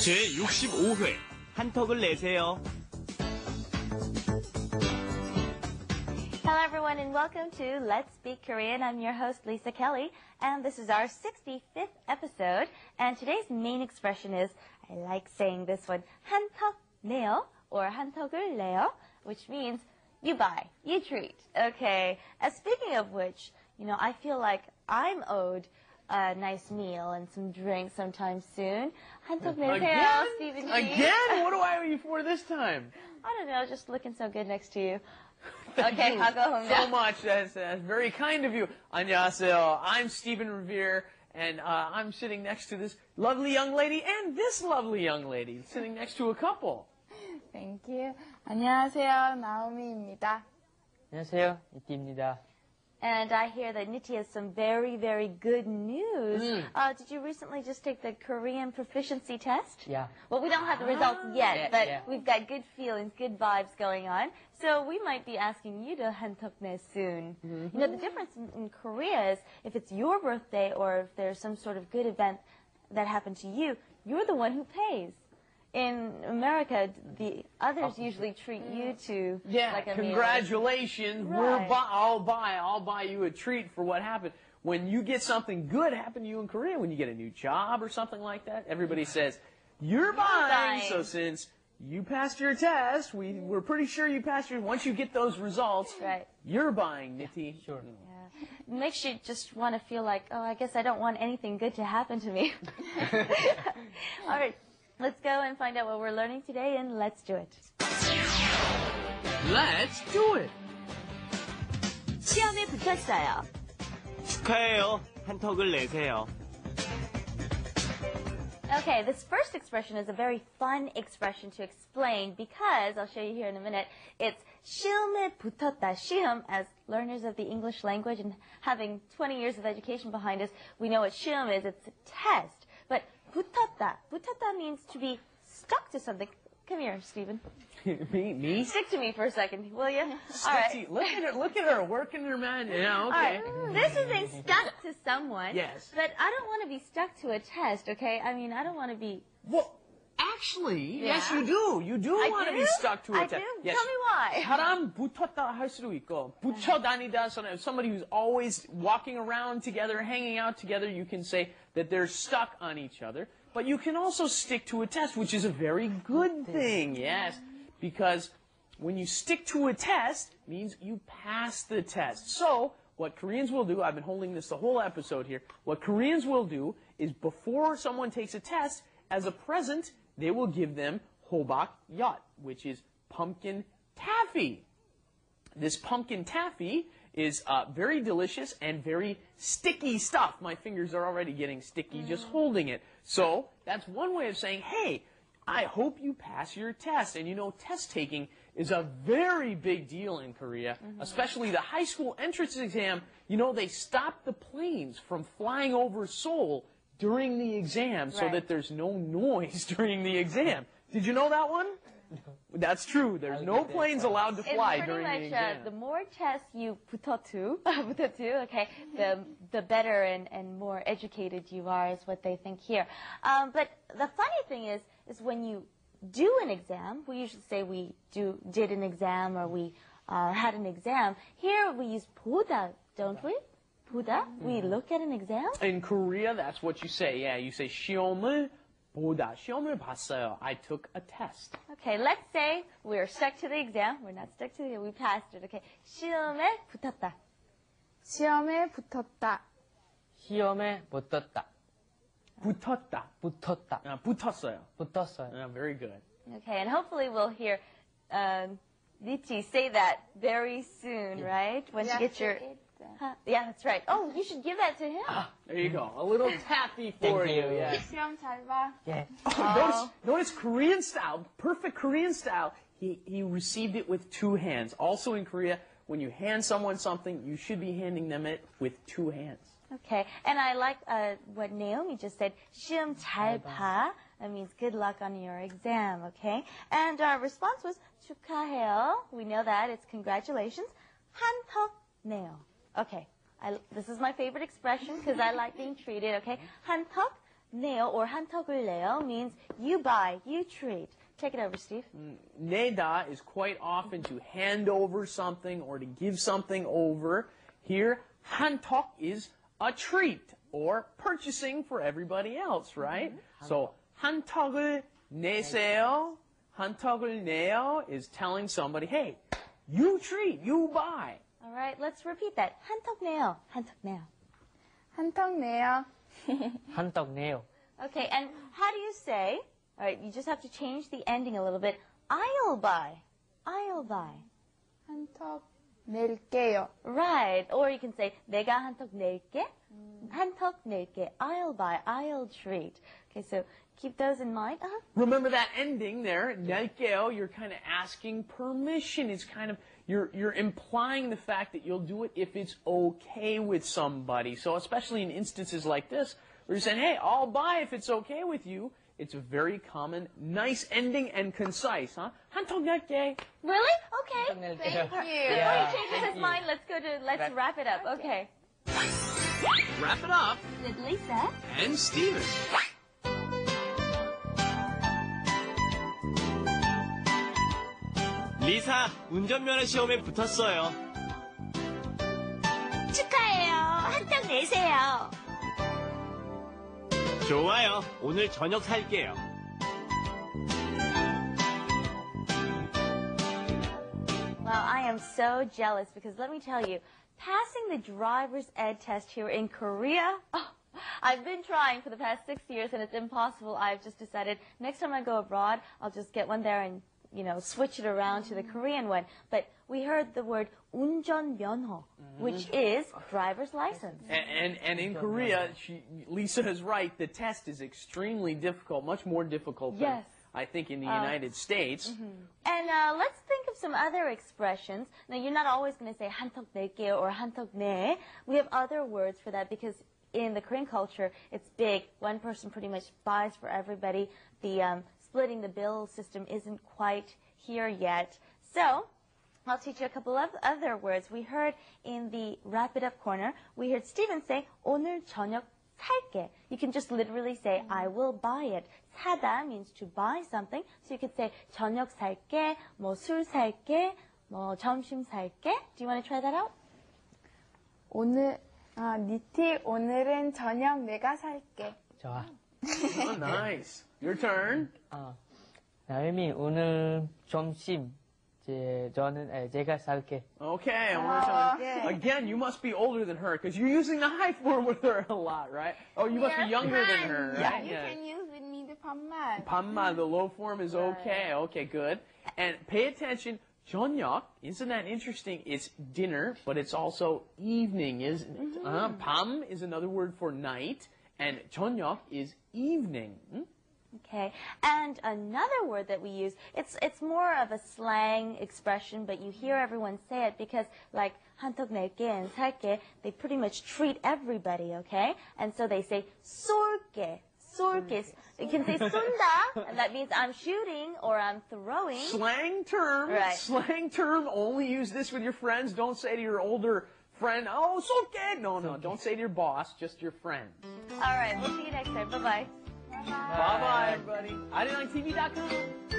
제65회 한턱을 내세요. Hello everyone and welcome to Let's Speak Korean. I'm your host Lisa Kelly and this is our 65th episode and today's main expression is, I like saying this one, 한턱 내요 or 한턱을 내요, which means you buy, you treat. Okay, and speaking of which, you know, I feel like I'm owed a nice meal and some drinks sometime soon. 한턱 내세요, Stephen G. Again? What do I owe you for this time? I don't know, just looking so good next to you. Okay, I'll go home now. So much. That's very kind of you. 안녕하세요. I'm Stephen Revere, and I'm sitting next to this lovely young lady and this lovely young lady, sitting next to a couple. Thank you. 안녕하세요, 나오미입니다. 안녕하세요, 이띠입니다. And I hear that Niti has some very, very good news. Did you recently just take the Korean proficiency test? Yeah. Well, we don't have the results yet, but yeah. we've got good feelings, good vibes going on. So we might be asking you to 한턱내 soon. You know, the difference in Korea is if it's your birthday or if there's some sort of good event that happened to you, you're the one who pays. In America, the others usually treat you to like a congratulations. meal. Right. I'll buy you a treat for what happened. When you get something good happen to you in Korea, when you get a new job or something like that, everybody says, you're buying. So since you passed your test, we're pretty sure you passed your, once you get those results, you're buying, Niti. Sure. Yeah. It makes you just want to feel like, oh, I guess I don't want anything good to happen to me. All right. Let's go and find out what we're learning today, and let's do it. Let's do it. 시험에 붙었어요. 축하해요. 한턱을 내세요. Okay, this first expression is a very fun expression to explain because, I'll show you here in a minute, it's 시험에 붙었다. 시험, as learners of the English language and having 20 years of education behind us, we know what 시험 is. It's a test. But 붙었다. 붙었다 means to be stuck to something. Come here, Stephen. Me? Stick to me for a second, will you? All right. Look at her working her mind. Yeah, okay. All right. This is being stuck to someone. Yes. But I don't want to be stuck to a test, okay? I mean, I don't want to be... Well, actually, yes, you do. You do want to be stuck to a test. I do? Yes. Tell me why. 사람 붙었다 할 수도 있고, 붙여 다니다, somebody who's always walking around together, hanging out together, you can say that they're stuck on each other. But you can also stick to a test, which is a very good thing, yes. Because when you stick to a test, it means you pass the test. So, what Koreans will do, I've been holding this the whole episode here, what Koreans will do is before someone takes a test, as a present, they will give them 호박 엿, which is pumpkin taffy. This pumpkin taffy is very delicious and very sticky stuff. My fingers are already getting sticky just holding it. So that's one way of saying, hey, I hope you pass your test. And you know, test taking is a very big deal in Korea, especially the high school entrance exam. You know, they stop the planes from flying over Seoul during the exam so that there's no noise during the exam. Did you know that one? That's true. There's no planes allowed to fly during the exam. The more tests you 붙어도, okay, the better and more educated you are is what they think here. But the funny thing is when you do an exam, we usually say we did an exam or we had an exam. Here we use 보다, don't we? 보다? We look at an exam? In Korea, that's what you say. Yeah, you say 시험을 보다. 시험을 봤어요. I took a test. Okay, let's say we're stuck to the exam. We're not stuck to the exam. We passed it. Okay. 시험에 붙었다. 시험에 붙었다. 시험에 붙었다. 붙었다. 붙었다. 붙었어요. 붙었어요. Very good. Okay, and hopefully we'll hear Niti say that very soon, right? Once you get your... Yeah, that's right. Oh, you should give that to him. There you go. A little taffy for you. Yeah. 시험 잘 봐. Yeah. Notice Korean style, perfect Korean style. He received it with two hands. Also in Korea, when you hand someone something, you should be handing them it with two hands. Okay, and I like what Naomi just said. 시험 잘 봐. That means good luck on your exam, okay? And our response was 축하해요. We know that. It's congratulations. 한턱 내요. Okay, this is my favorite expression because I like being treated, okay? 한턱 내요 or 한턱을 내요 means you buy, you treat. Take it over, Steve. 내다 is quite often to hand over something or to give something over. Here, 한턱 is a treat or purchasing for everybody else, right? So 한턱을 내세요, 한턱을 내요 is telling somebody, hey, you treat, you buy. All right, let's repeat that. 한턱 내요, 한턱 내요. 한턱 내요. 한턱 내요. Okay, and how do you say, all right, you just have to change the ending a little bit. I'll buy, I'll buy. 한턱 낼게요. Right, or you can say 내가 한턱 낼게, 한턱 낼게. I'll buy, I'll treat. Okay, so keep those in mind. Remember that ending there, 낼게요, you're kind of asking permission. It's kind of, you're implying the fact that you'll do it if it's okay with somebody. So especially in instances like this, where you're saying, hey, I'll buy if it's okay with you, it's a very common, nice ending and concise, huh? 한턱 낼게. Really? Okay. 한턱 낼게요. Thank Before you. he changes his mind, let's wrap it up. Okay. Wrap it up. With Lisa. And Steven. 리사, 운전면허 시험에 붙었어요. 축하해요. 한턱 내세요. 좋아요. 오늘 저녁 살게요. Well, I am so jealous because let me tell you, passing the driver's ed test here in Korea, I've been trying for the past 6 years and it's impossible. I've just decided next time I go abroad, I'll just get one there and, switch it around to the Korean one. But we heard the word 운전면허, which is driver's license. And in Korea, Lisa is right, the test is extremely difficult, much more difficult than, Yes. I think, in the United States. And let's think of some other expressions. Now, you're not always going to say 한턱 낼게요 or 한턱 내. We have other words for that because in the Korean culture, it's big. One person pretty much buys for everybody. The splitting the bill system isn't quite here yet. So, I'll teach you a couple of other words. We heard in the Wrap It Up corner, we heard Steven say, 오늘 저녁 살게. You can just literally say, I will buy it. 사다 means to buy something. So you could say, 저녁 살게, 술 살게, 점심 살게. Do you want to try that out? 니티 오늘은 저녁 내가 살게. 좋아. Oh, nice. Your turn. 나유미 오늘 점심 제가 살게. Okay, 오늘 저녁. Again, you must be older than her because you're using the high form with her a lot, right? Oh, you must be younger than her, Yeah, right? you can use with me the 반말. 반말, the low form is okay. Okay, good. And pay attention. 저녁, isn't that interesting? It's dinner, but it's also evening, isn't it? 밤 is another word for night, and 저녁 is evening. Okay, and another word that we use, it's more of a slang expression, but you hear everyone say it because, like, 한턱 낼게 and 살게, they pretty much treat everybody, okay? And so they say 쏠게. 쏠게. You can say 쏜다, and that means I'm shooting or I'm throwing. Slang term. Right. Slang term. Only use this with your friends. Don't say to your older friend, oh, 쏠게. No, don't say to your boss, just your friend. All right, we'll see you next time. Bye-bye. Bye-bye, everybody. 아리랑TV.com.